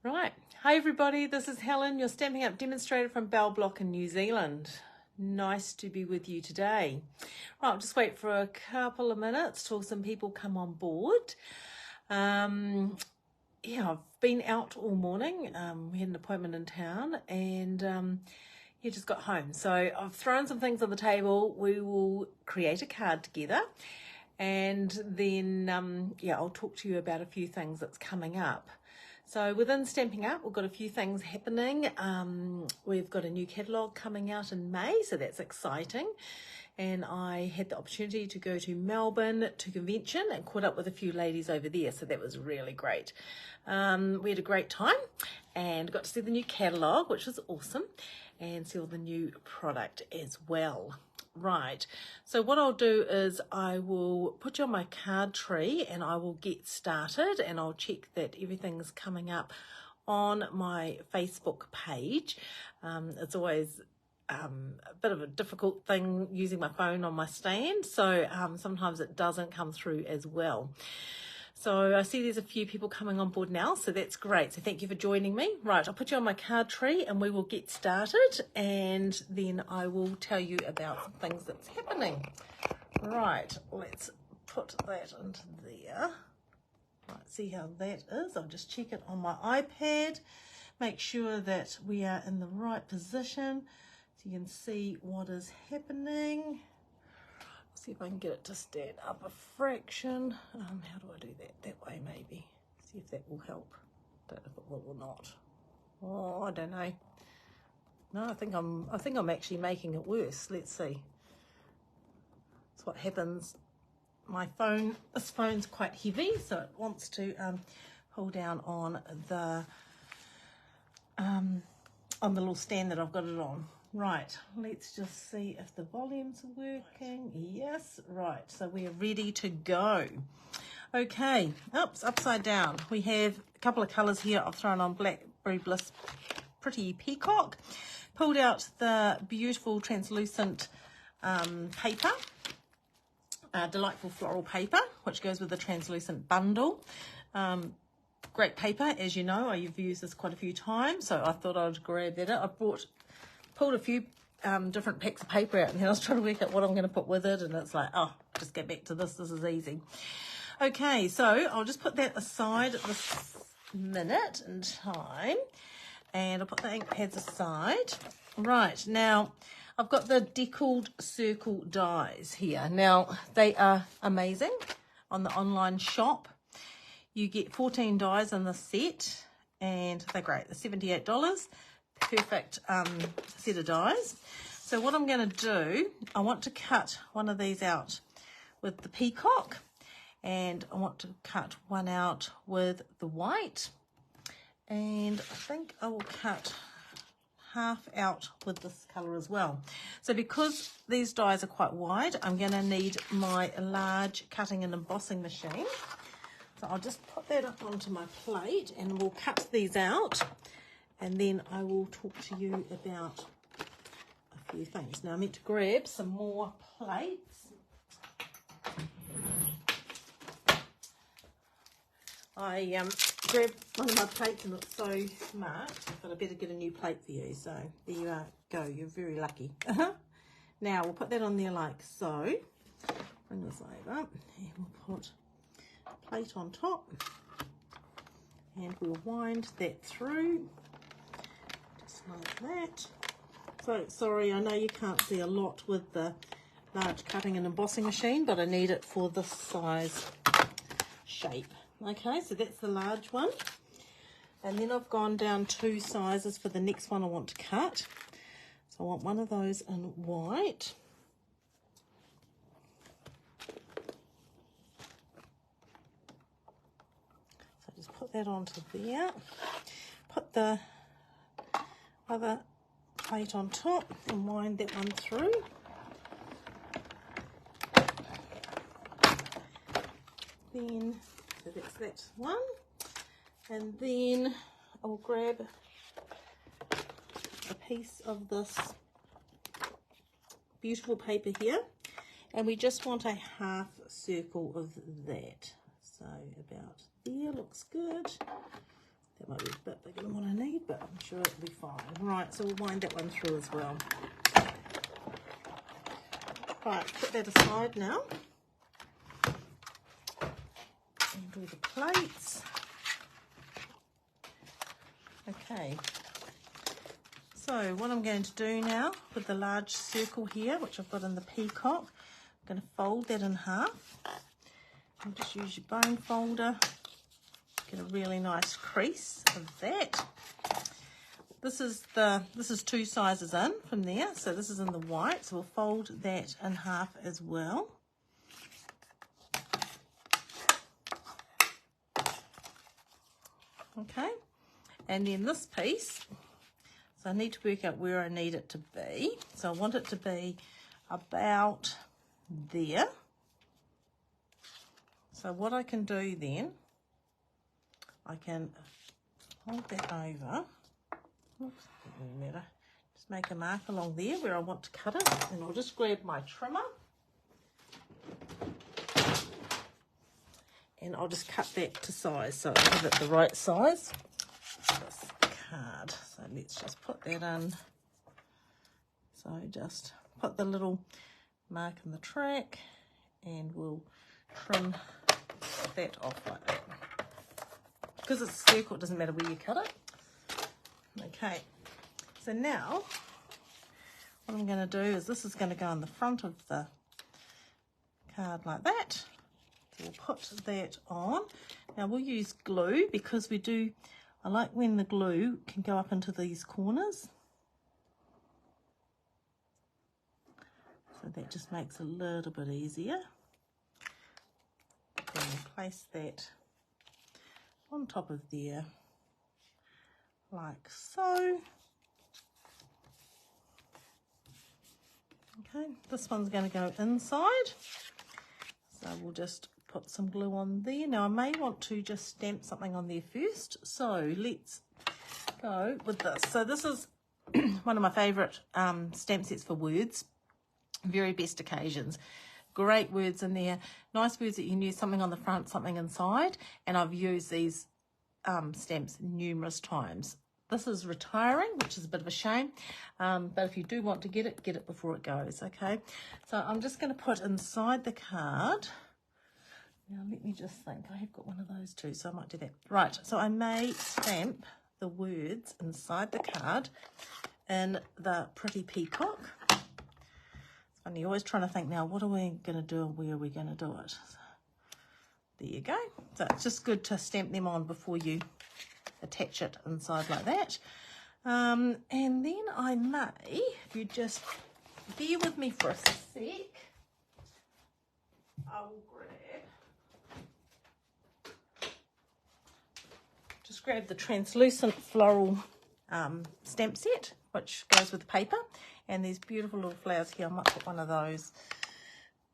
Right, hi everybody, this is Helen, your Stampin' Up demonstrator from Bell Block in New Zealand. Nice to be with you today. Right, I'll just wait for a couple of minutes till some people come on board. Yeah, I've been out all morning. We had an appointment in town and just got home. So I've thrown some things on the table. We will create a card together. And then, I'll talk to you about a few things that's coming up. So within Stampin' Up, we've got a few things happening. We've got a new catalogue coming out in May, so that's exciting. And I had the opportunity to go to Melbourne to convention and caught up with a few ladies over there, so that was really great. We had a great time and got to see the new catalogue, which was awesome, and see all the new product as well. Right, so what I'll do is I will put you on my card tree and I will get started, and I'll check that everything's coming up on my Facebook page. It's always a bit of a difficult thing using my phone on my stand, so sometimes it doesn't come through as well. So I see there's a few people coming on board now, so that's great. So thank you for joining me. Right, I'll put you on my card tree and we will get started, and then I will tell you about some things that's happening. Right, let's put that into there. Right, see how that is. I'll just check it on my iPad, make sure that we are in the right position so you can see what is happening. See if I can get it to stand up a fraction. How do I do that? That way maybe. See if that will help. Don't know if it will or not. Oh, I don't know. No, I think I'm actually making it worse. Let's see. That's what happens. This phone's quite heavy, so it wants to pull down on the little stand that I've got it on. Right, let's just see if the volumes are working. Yes, right, so we're ready to go. Okay, oops, upside down. We have a couple of colours here. I've thrown on Blackberry Bliss Pretty Peacock. Pulled out the beautiful translucent paper, delightful floral paper, which goes with the translucent bundle. Great paper, as you know, I've used this quite a few times, so I thought I'd grab that out. I pulled a few different packs of paper out, and then I was trying to work out what I'm going to put with it, and it's like, oh, just get back to this is easy. Okay, so I'll just put that aside at this minute in time, and I'll put the ink pads aside. Right, now I've got the Deckled circle dies here. Now they are amazing on the online shop. You get 14 dies in the set, and they're great. They're $78. Perfect set of dies. So what I'm going to do, I want to cut one of these out with the peacock, and I want to cut one out with the white, and I think I will cut half out with this colour as well. So because these dies are quite wide, I'm going to need my large cutting and embossing machine. So I'll just put that up onto my plate and we'll cut these out. And then I will talk to you about a few things. Now I meant to grab some more plates. I grabbed one of my plates and it's so smart, but I better get a new plate for you. So there you go, you're very lucky. Now we'll put that on there like so. Bring this over and we'll put a plate on top. And we'll wind that through. Like that. So sorry, I know you can't see a lot with the large cutting and embossing machine, but I need it for this size shape. Okay, so that's the large one, and then I've gone down 2 sizes for the next one I want to cut. So I want one of those in white. So just put that onto there, put the other plate on top and wind that one through. Then, so that's that one. And then I'll grab a piece of this beautiful paper here, and we just want a half circle of that. So about there looks good. That might be a bit bigger than what I need, but I'm sure it'll be fine. Right, so we'll wind that one through as well. Right, put that aside now. And do the plates. Okay. So what I'm going to do now with the large circle here, which I've got in the peacock, I'm going to fold that in half. And just use your bone folder. Get a really nice crease of that. This is 2 sizes in from there, so this is in the white, so we'll fold that in half as well. Okay, and then this piece, so I need to work out where I need it to be. So I want it to be about there. So what I can do then, I can hold that over. Oops, doesn't matter. Just make a mark along there where I want to cut it, and I'll just grab my trimmer and I'll just cut that to size, so I have it the right size for this card. So let's just put that in. So just put the little mark in the track and we'll trim that off like that. Because it's a circle, it doesn't matter where you cut it. Okay, so now what I'm going to do is this is going to go on the front of the card like that. So we'll put that on. Now we'll use glue because I like when the glue can go up into these corners. So that just makes it a little bit easier. Then we'll place that on top of there. Like so. Okay, this one's going to go inside. So we'll just put some glue on there. Now I may want to just stamp something on there first. So let's go with this. So this is one of my favourite stamp sets for words. Very best occasions. Great words in there. Nice words that you can use something on the front, something inside. And I've used these stamps numerous times. This is retiring, which is a bit of a shame, but if you do want to get it before it goes. Okay, so I'm just going to put inside the card. Now let me just think, I have got one of those too, so I might do that. Right, so I may stamp the words inside the card in the pretty peacock. It's funny, you're always trying to think now, what are we going to do and where are we going to do it? So, there you go. So it's just good to stamp them on before you attach it inside like that. And then I may, if you just bear with me for a sec, I will grab the translucent floral stamp set, which goes with the paper, and these beautiful little flowers here. I might put one of those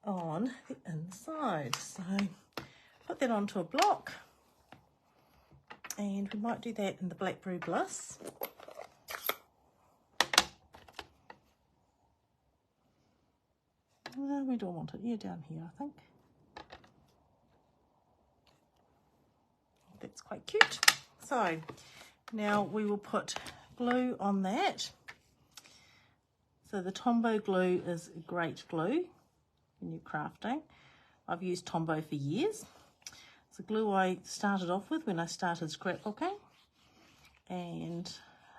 on the inside. So put that onto a block. And we might do that in the Blackberry Bliss. We don't want it. Yeah, down here, I think. That's quite cute. So now we will put glue on that. So the Tombow glue is great glue when you're crafting. I've used Tombow for years. It's the glue I started off with when I started scrapbooking, and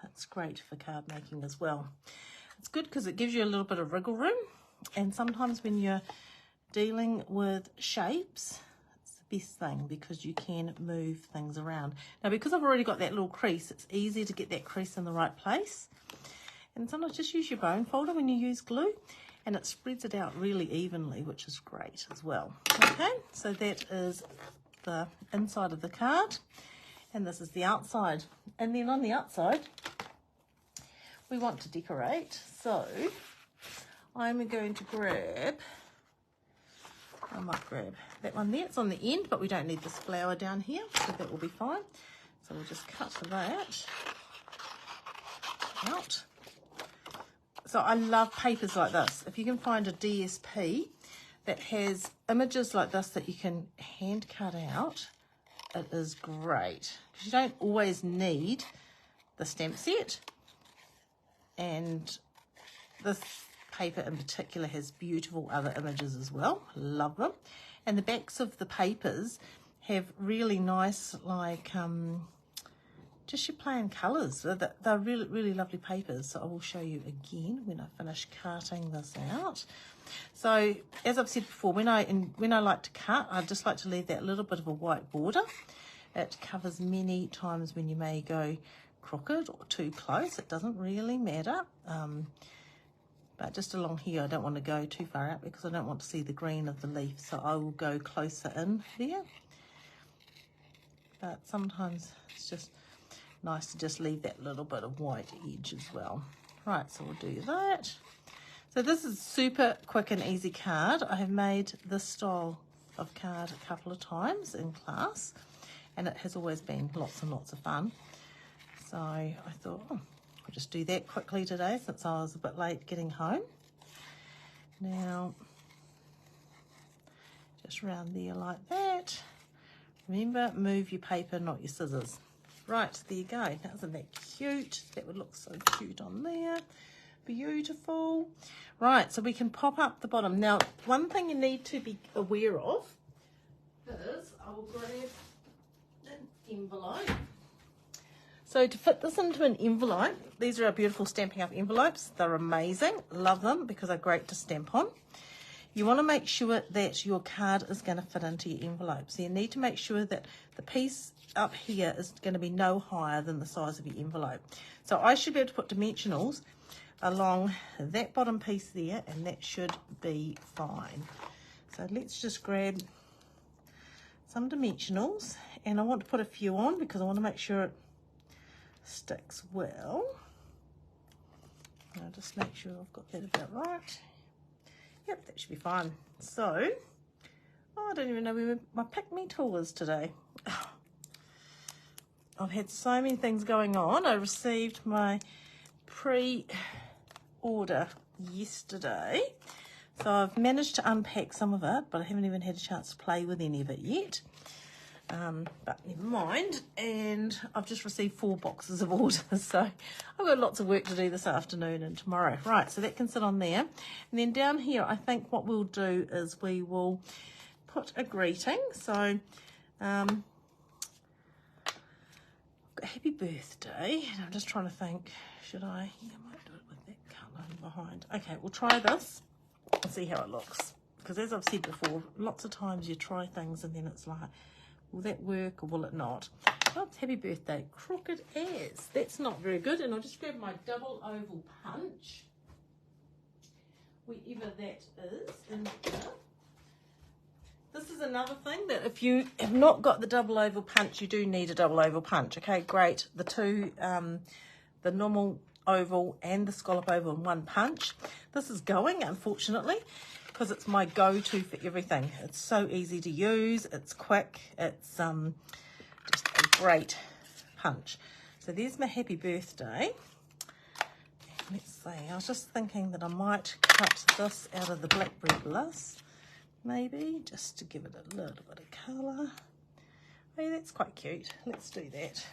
it's great for card making as well. It's good because it gives you a little bit of wriggle room, and sometimes when you're dealing with shapes, it's the best thing because you can move things around. Now because I've already got that little crease, it's easy to get that crease in the right place. And sometimes just use your bone folder when you use glue, and it spreads it out really evenly, which is great as well. Okay, so that is the inside of the card, and this is the outside. And then on the outside we want to decorate, so I'm going to I might grab that one there. It's on the end, but we don't need this flower down here, so that will be fine. So we'll just cut that out. So I love papers like this. If you can find a DSP that has images like this that you can hand cut out, it is great because you don't always need the stamp set, and this paper in particular has beautiful other images as well. Love them. And the backs of the papers have really nice, like just your plain colours. They're really, really lovely papers. So I will show you again when I finish cutting this out. So as I've said before, when I like to cut, I just like to leave that little bit of a white border. It covers many times when you may go crooked or too close. It doesn't really matter. But just along here, I don't want to go too far out because I don't want to see the green of the leaf. So I will go closer in there. But sometimes it's just nice to just leave that little bit of white edge as well. Right, so we'll do that. So this is super quick and easy card. I have made this style of card a couple of times in class, and it has always been lots and lots of fun. So I thought, oh, I'll just do that quickly today since I was a bit late getting home. Now, just round there like that. Remember, move your paper, not your scissors. Right, there you go. Now, isn't that cute? That would look so cute on there. Beautiful. Right, so we can pop up the bottom. Now, one thing you need to be aware of is, I will grab an envelope. So to fit this into an envelope, these are our beautiful Stampin' Up! Envelopes. They're amazing. Love them because they're great to stamp on. You want to make sure that your card is going to fit into your envelope. So you need to make sure that the piece up here is going to be no higher than the size of your envelope. So I should be able to put dimensionals along that bottom piece there, and that should be fine. So let's just grab some dimensionals, and I want to put a few on because I want to make sure it sticks well. I'll just make sure I've got that about right. Yep, that should be fine. So, oh, I don't even know where my pick-me tool is today. Oh, I've had so many things going on. I received my pre-order yesterday. So I've managed to unpack some of it, but I haven't even had a chance to play with any of it yet. But never mind. And I've just received 4 boxes of orders, so I've got lots of work to do this afternoon and tomorrow. Right, so that can sit on there. And then down here, I think what we'll do is we will put a greeting. So, happy birthday. And I'm just trying to think, should I? Yeah, I might do it with that colour behind. Okay, we'll try this and see how it looks. Because as I've said before, lots of times you try things and then it's like, will that work or will it not? Oh, it's happy birthday, crooked as. That's not very good. And I'll just grab my double oval punch, wherever that is in here. This is another thing that if you have not got the double oval punch, you do need a double oval punch. Okay, great. The two, the normal oval and the scallop oval in one punch. This is going, unfortunately, because it's my go-to for everything. It's so easy to use, it's quick, it's just a great punch. So there's my happy birthday. Let's see, I was just thinking that I might cut this out of the Blackberry Bliss, maybe, just to give it a little bit of colour. Hey, that's quite cute. Let's do that.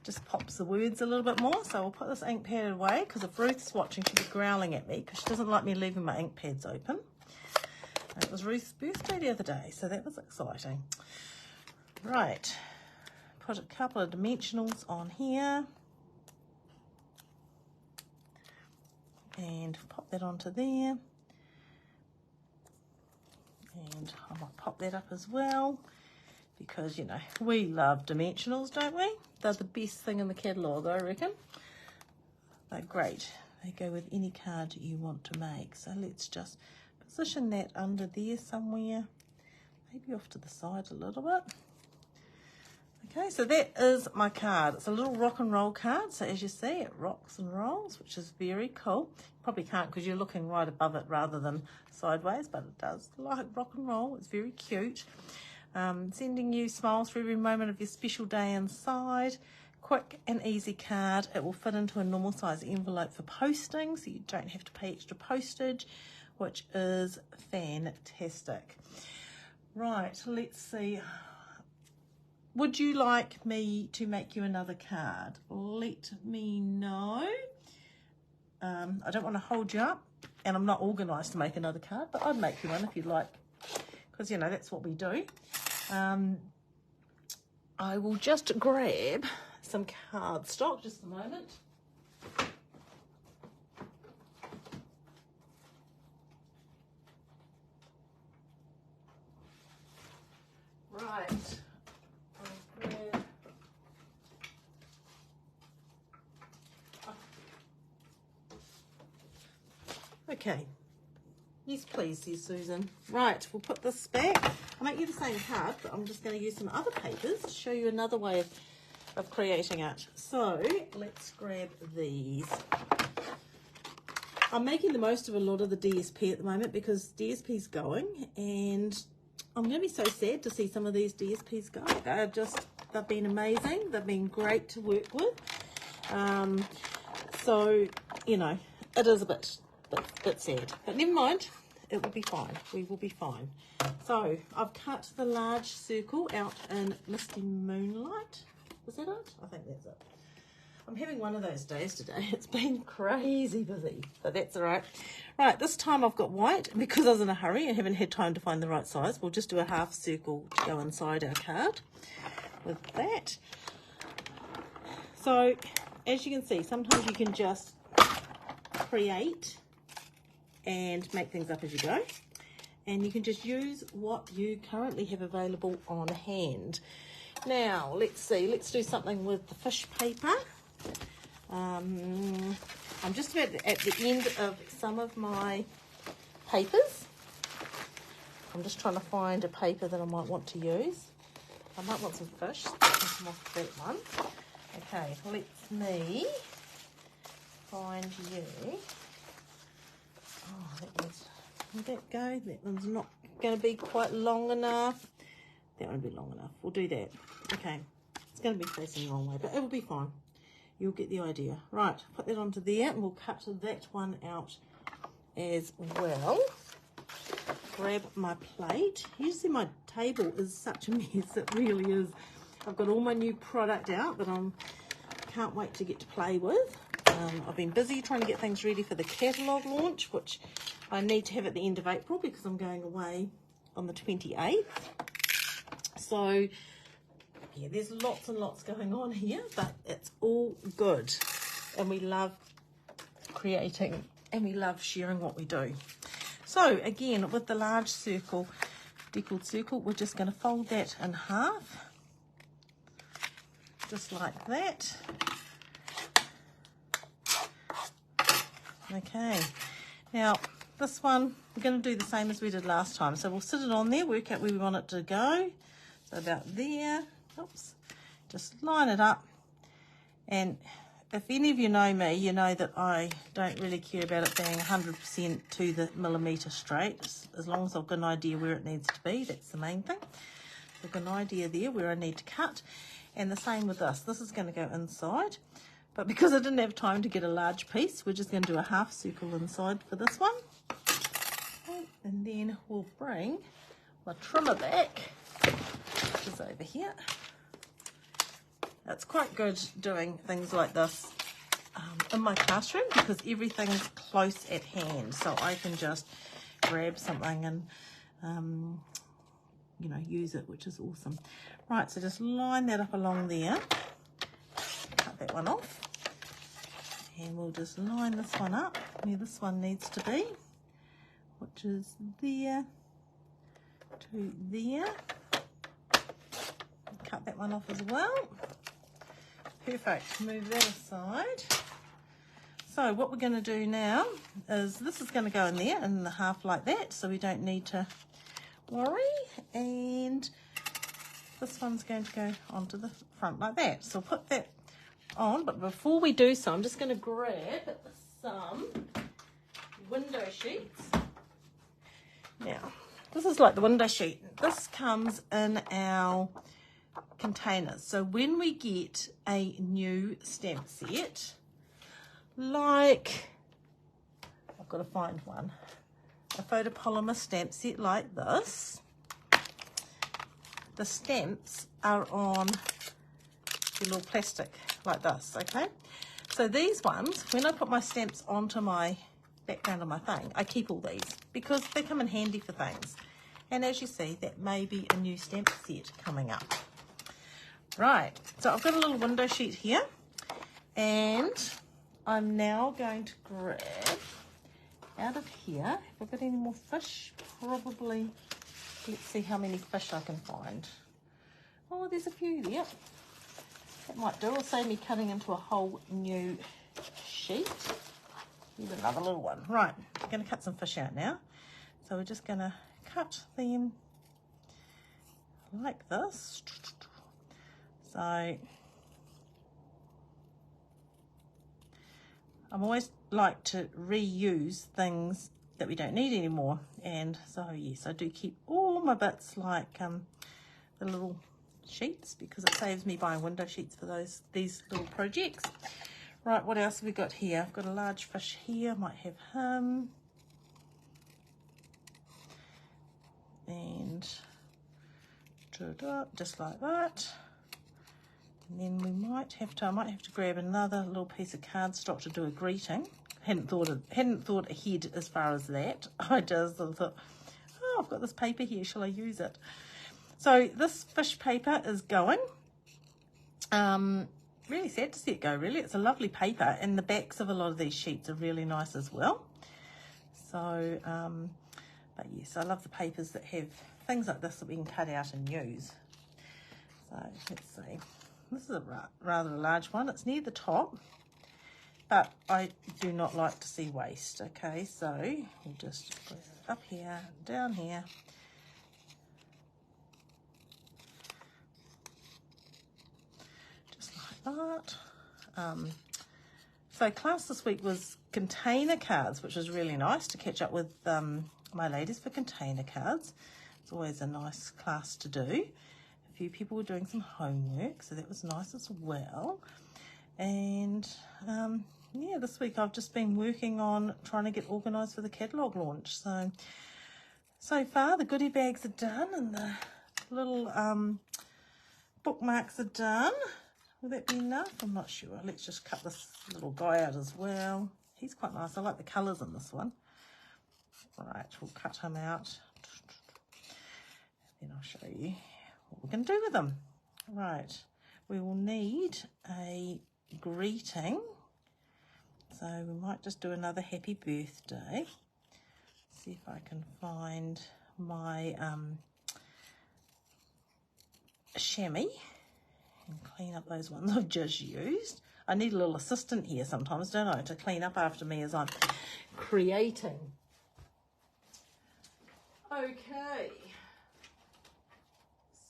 Just pops the words a little bit more. So we'll put this ink pad away, because if Ruth's watching, she'll be growling at me because she doesn't like me leaving my ink pads open. It was Ruth's birthday the other day, so that was exciting. Right, put a couple of dimensionals on here. And pop that onto there. And I might pop that up as well, because, you know, we love dimensionals, don't we? They're the best thing in the catalogue, I reckon. They're great. They go with any card you want to make. So let's just position that under there somewhere, maybe off to the side a little bit. Okay, so that is my card. It's a little rock and roll card. So as you see, it rocks and rolls, which is very cool. Probably can't because you're looking right above it rather than sideways, but it does like rock and roll. It's very cute. Sending you smiles for every moment of your special day inside. Quick and easy card. It will fit into a normal size envelope for posting, so you don't have to pay extra postage, which is fantastic. Right, let's see. would you like me to make you another card? Let me know. I don't want to hold you up, and I'm not organised to make another card, but I'd make you one if you'd like, because, you know, that's what we do. I will just grab some cardstock, just a moment. Right. I'll grab... Okay. Yes, please, says Susan. Right, we'll put this back. I'll make you the same card, but I'm just going to use some other papers to show you another way of creating it. So, let's grab these. I'm making the most of a lot of the DSP at the moment because DSP's going, and I'm going to be so sad to see some of these DSPs go. They've been amazing. They've been great to work with. So, you know, it is a bit sad, but never mind, it will be fine. We will be fine. So I've cut the large circle out in Misty Moonlight. Is that it? I think that's it. I'm having one of those days today. It's been crazy busy, but that's all right. Right, this time I've got white. Because I was in a hurry and haven't had time to find the right size, we'll just do a half circle to go inside our card with that. So as you can see, sometimes you can just create and make things up as you go, and you can just use what you currently have available on hand. Now let's see, let's do something with the fish paper. I'm just about at the end of some of my papers. I'm just trying to find a paper that I might want to use. I might want some fish. Come off that one. Okay, let me find you. Oh, let that go. That one's not going to be quite long enough. That won't be long enough. We'll do that. Okay. It's going to be facing the wrong way, but it will be fine. You'll get the idea. Right, put that onto there, and we'll cut that one out as well. Grab my plate. You see my table is such a mess. It really is. I've got all my new product out that I can't wait to get to play with. I've been busy trying to get things ready for the catalogue launch, which I need to have at the end of April because I'm going away on the 28th. So, yeah, there's lots and lots going on here, but it's all good. And we love creating and we love sharing what we do. So, again, with the large circle, deckled circle, we're just going to fold that in half, just like that. Okay, now this one we're going to do the same as we did last time. So we'll sit it on there, work out where we want it to go. So about there, oops, just line it up. And if any of you know me, you know that I don't really care about it being 100% to the millimetre straight. As long as I've got an idea where it needs to be, that's the main thing. I've got an idea there where I need to cut. And the same with this. This is going to go inside. But because I didn't have time to get a large piece, we're just going to do a half circle inside for this one. And then we'll bring my trimmer back, which is over here. It's quite good doing things like this in my classroom because everything's close at hand. So I can just grab something and, you know, use it, which is awesome. Right, so just line that up along there. Cut that one off. And we'll just line this one up where this one needs to be, which is there to there. Cut that one off as well. Perfect. Move that aside. So what we're going to do now is this is going to go in there in the half like that, so we don't need to worry. And this one's going to go onto the front like that. So I'll put that on, but before we do so, I'm just going to grab some window sheets. Now, this is like the window sheet. This comes in our containers. So when we get a new stamp set, like, I've got to find one, a photopolymer stamp set like this, the stamps are on the little plastic like this, okay? So these ones, when I put my stamps onto my background of my thing, I keep all these because they come in handy for things. And as you see, that may be a new stamp set coming up. Right, so I've got a little window sheet here, and I'm now going to grab out of here. Have I got any more fish? Probably. Let's see how many fish I can find. Oh, there's a few there. That might do. It'll save me cutting into a whole new sheet. Here's another little one. Right, I'm going to cut some fish out now. So we're just going to cut them like this. So I'm always like to reuse things that we don't need anymore. And so yes, I do keep all my bits like the little sheets because it saves me buying window sheets for these little projects. Right, what else have we got here? I've got a large fish here, might have him. And just like that. And then we might have to, I might have to grab another little piece of cardstock to do a greeting. Hadn't thought ahead as far as that. I just thought, oh, I've got this paper here, shall I use it? So this fish paper is going. Really sad to see it go, really. It's a lovely paper, and the backs of a lot of these sheets are really nice as well. So, but yes, I love the papers that have things like this that we can cut out and use. So let's see. This is a rather large one. It's near the top, but I do not like to see waste. Okay, so we'll just put it up here and down here. Just like that. So class this week was container cards, which was really nice to catch up with my ladies for container cards. It's always a nice class to do. A few people were doing some homework, so that was nice as well. And yeah, this week I've just been working on trying to get organised for the catalogue launch. So far the goodie bags are done and the little bookmarks are done. Will that be enough? I'm not sure. Let's just cut this little guy out as well. He's quite nice. I like the colours in this one. Right, we'll cut him out. Then I'll show you what we can do with them. Right, we will need a greeting. So we might just do another happy birthday. See if I can find my chamois and clean up those ones I've just used. I need a little assistant here sometimes, don't I, to clean up after me as I'm creating. Okay,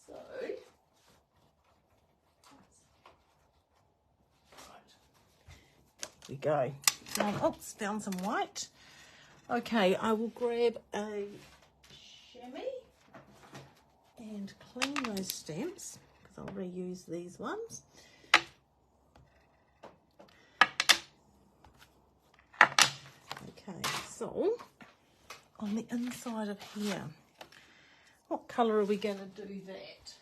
so we go. Oops, found some white. Okay, I will grab a chamois and clean those stamps because I'll reuse these ones. Okay, so on the inside of here, what colour are we going to do that?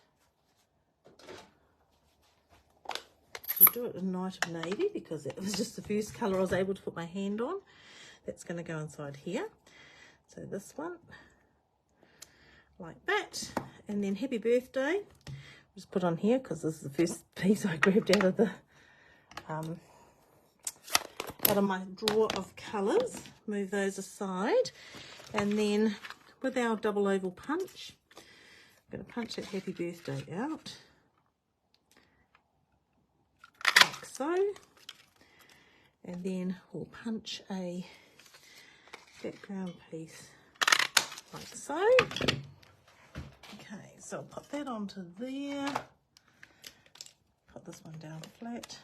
We'll do it a night of navy because it was just the first colour I was able to put my hand on. That's going to go inside here. So this one, like that. And then happy birthday, just put on here because this is the first piece I grabbed out of the out of my drawer of colours. Move those aside. And then with our double oval punch, I'm going to punch that happy birthday out. Like so. And then we'll punch a background piece like so. Okay, so I'll put that onto there. Put this one down flat.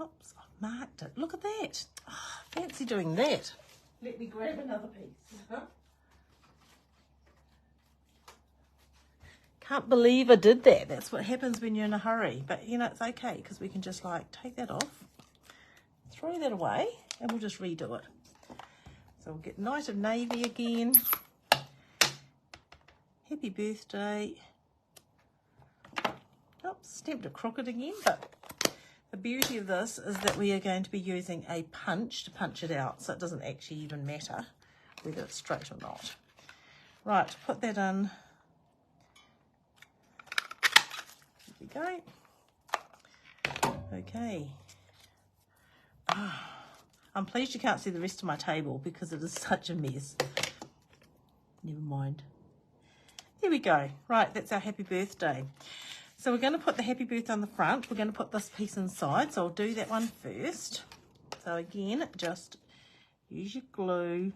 Oops, I've marked it. Look at that. Oh, fancy doing that. Let me grab another piece. Can't believe I did that. That's what happens when you're in a hurry. But, you know, it's okay because we can just, like, take that off, throw that away, and we'll just redo it. So we'll get Night of Navy again. happy birthday. Oops, stamped it crooked again, but the beauty of this is that we are going to be using a punch to punch it out, so it doesn't actually even matter whether it's straight or not. Right, put that in. There we go. Okay. I'm pleased you can't see the rest of my table because it is such a mess. Never mind. There we go. Right, that's our happy birthday. So we're going to put the happy birthday on the front. We're going to put this piece inside. So I'll do that one first. So again, just use your glue.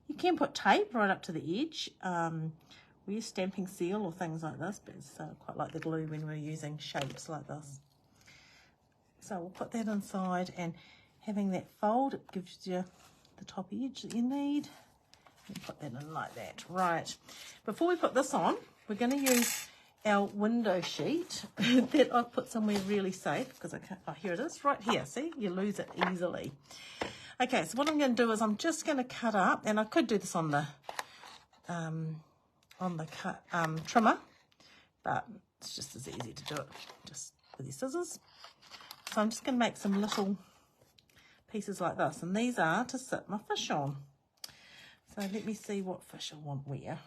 You can put tape right up to the edge. We use stamping seal or things like this, but it's quite like the glue when we're using shapes like this. So we'll put that inside, and having that fold, it gives you the top edge that you need. And put that in like that. Right. Before we put this on, we're going to use our window sheet that I've put somewhere really safe because I can't. Oh, here it is, right here. See, you lose it easily. Okay, so what I'm going to do is I'm just going to cut up, and I could do this on the trimmer, but it's just as easy to do it just with your scissors. So I'm just going to make some little pieces like this, and these are to sit my fish on. So let me see what fish I want where.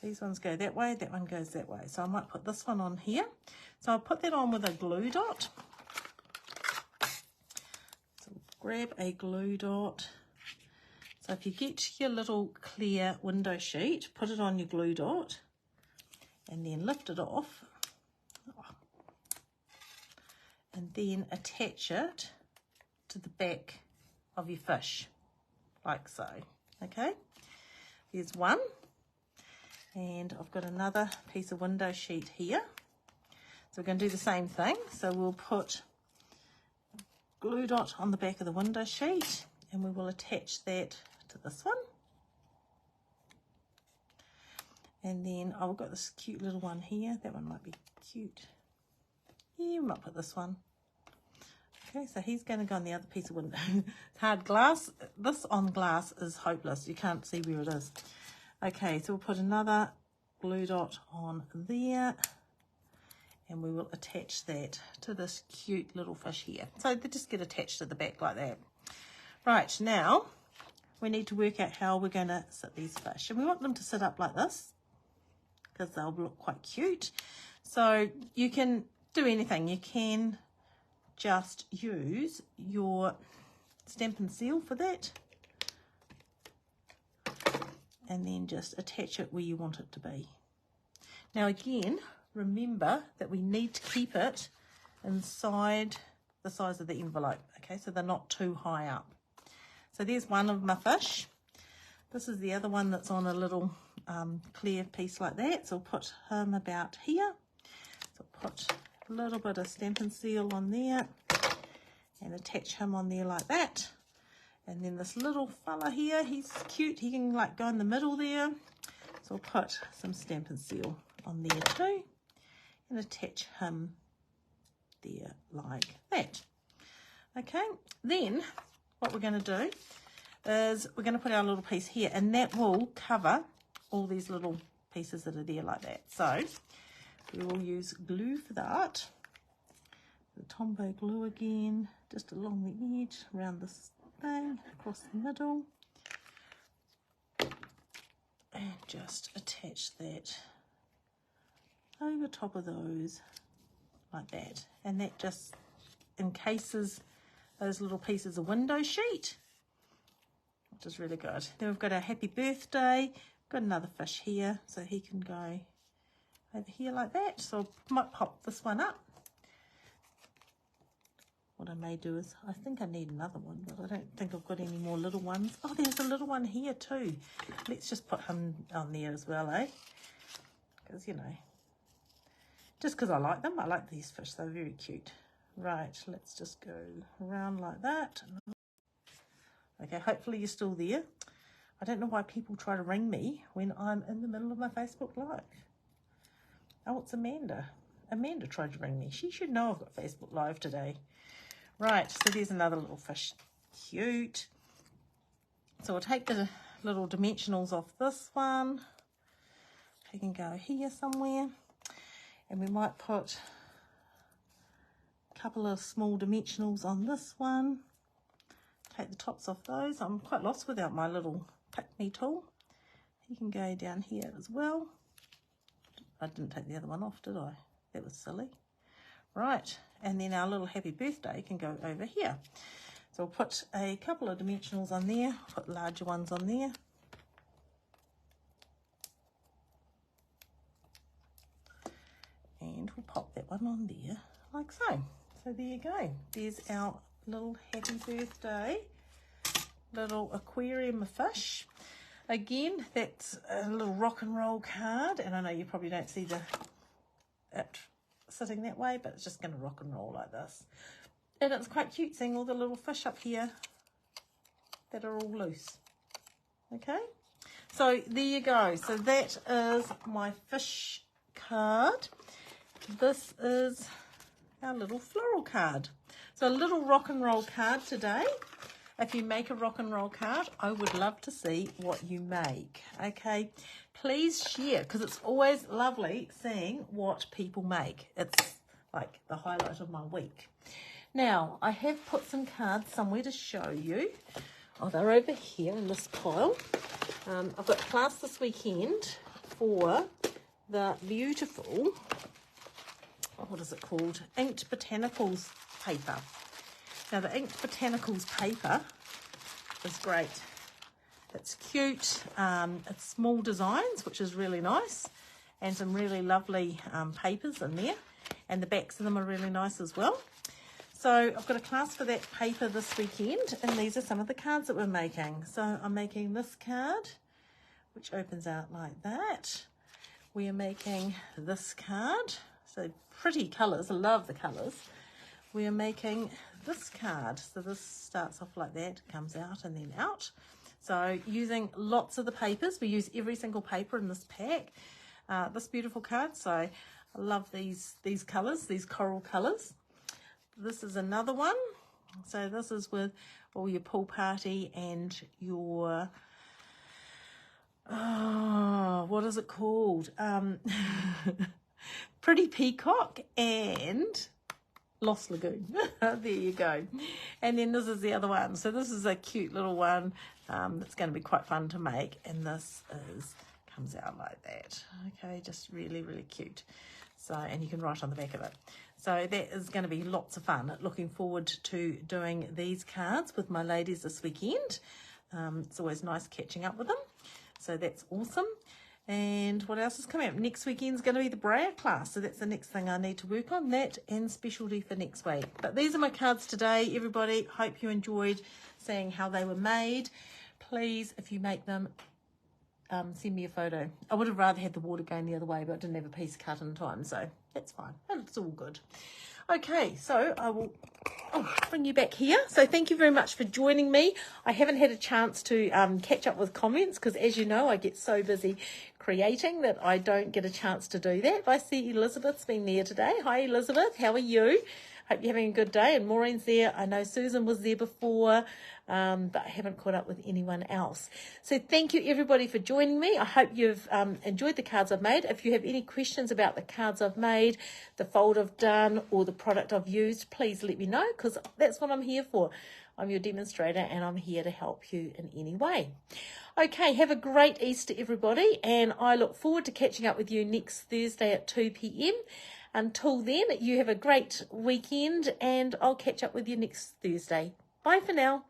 These ones go that way, that one goes that way. So I might put this one on here. So I'll put that on with a glue dot. So grab a glue dot. So if you get your little clear window sheet, put it on your glue dot and then lift it off. And then attach it to the back of your fish, like so. Okay, there's one. And I've got another piece of window sheet here. So we're going to do the same thing. So we'll put glue dot on the back of the window sheet, and we will attach that to this one. And then I've got this cute little one here. That one might be cute. Yeah, we might put this one. Okay, so he's going to go on the other piece of window. It's hard glass. This on glass is hopeless. You can't see where it is. Okay, so we'll put another glue dot on there, and we will attach that to this cute little fish here. So they just get attached to the back like that. Right, now we need to work out how we're going to sit these fish. And we want them to sit up like this because they'll look quite cute. So you can do anything. You can just use your Stampin' Seal for that, and then just attach it where you want it to be. Now again, remember that we need to keep it inside the size of the envelope, okay, so they're not too high up. So there's one of my fish. This is the other one that's on a little clear piece like that, so I'll put him about here. So I'll put a little bit of Stampin' Seal on there and attach him on there like that. And then this little fella here, he's cute. He can like go in the middle there. So I'll put some Stampin' Seal on there too and attach him there like that. Okay, then what we're going to do is we're going to put our little piece here, and that will cover all these little pieces that are there like that. So we will use glue for that. The Tombow glue again, just along the edge, around this thing, across the middle, and just attach that over top of those like that, and that just encases those little pieces of window sheet, which is really good. Then we've got our happy birthday. Got another fish here, so he can go over here like that. So I might pop this one up. What I may do is, I think I need another one, but I don't think I've got any more little ones. Oh, there's a little one here too. Let's just put him on there as well, eh? Because, you know, just because I like them. I like these fish. They're very cute. Right, let's just go around like that. Okay, hopefully you're still there. I don't know why people try to ring me when I'm in the middle of my Facebook Live. Oh, it's Amanda. Amanda tried to ring me. She should know I've got Facebook Live today. Right, so there's another little fish. Cute. So we'll take the little dimensionals off this one. you can go here somewhere, and we might put a couple of small dimensionals on this one. Take the tops off those. I'm quite lost without my little pick-me tool. You can go down here as well. I didn't take the other one off, did I? That was silly. Right, and then our little happy birthday can go over here. So we'll put a couple of dimensionals on there, put larger ones on there. And we'll pop that one on there, like so. So there you go. There's our little happy birthday, little aquarium of fish. Again, that's a little rock and roll card, and I know you probably don't see it sitting that way, but it's just going to rock and roll like this. And it's quite cute seeing all the little fish up here that are all loose. Okay, so there you go. So that is my fish card. This is our little floral card. So a little rock and roll card today. If you make a rock and roll card, I would love to see what you make. Okay, please share, because it's always lovely seeing what people make. It's like the highlight of my week. Now, I have put some cards somewhere to show you. Oh, they're over here in this pile. I've got class this weekend for the beautiful, what is it called? Inked Botanicals paper. Now, the Inked Botanicals paper is great. It's cute. It's small designs, which is really nice, and some really lovely papers in there. And the backs of them are really nice as well. So I've got a class for that paper this weekend, and these are some of the cards that we're making. So I'm making this card, which opens out like that. We are making this card. So pretty colours. I love the colours. We are making this card. So this starts off like that, comes out and then out. So using lots of the papers. We use every single paper in this pack. This beautiful card. So I love these colours, these coral colours. This is another one. So this is with all your pool party and your, what is it called? Pretty Peacock and Lost Lagoon. There you go. And then this is the other one. So this is a cute little one that's going to be quite fun to make. And this comes out like that. Okay, just really, really cute. So, and you can write on the back of it. So that is going to be lots of fun. Looking forward to doing these cards with my ladies this weekend. It's always nice catching up with them. So that's awesome. And what else is coming up? Next weekend's going to be the brayer class. So that's the next thing I need to work on. That and specialty for next week. But these are my cards today, everybody. Hope you enjoyed seeing how they were made. Please, if you make them, send me a photo. I would have rather had the water going the other way, but I didn't have a piece cut in time, so that's fine. It's all good. Okay, so I will bring you back here. So thank you very much for joining me. I haven't had a chance to catch up with comments because, as you know, I get so busy creating that I don't get a chance to do that. But I see Elizabeth's been there today. Hi, Elizabeth. How are you? Hope you're having a good day. And Maureen's there. I know Susan was there before, but I haven't caught up with anyone else. So thank you, everybody, for joining me. I hope you've enjoyed the cards I've made. If you have any questions about the cards I've made, the fold I've done, or the product I've used, please let me know, because that's what I'm here for. I'm your demonstrator, and I'm here to help you in any way. Okay, have a great Easter, everybody, and I look forward to catching up with you next Thursday at 2 p.m. Until then, you have a great weekend, and I'll catch up with you next Thursday. Bye for now.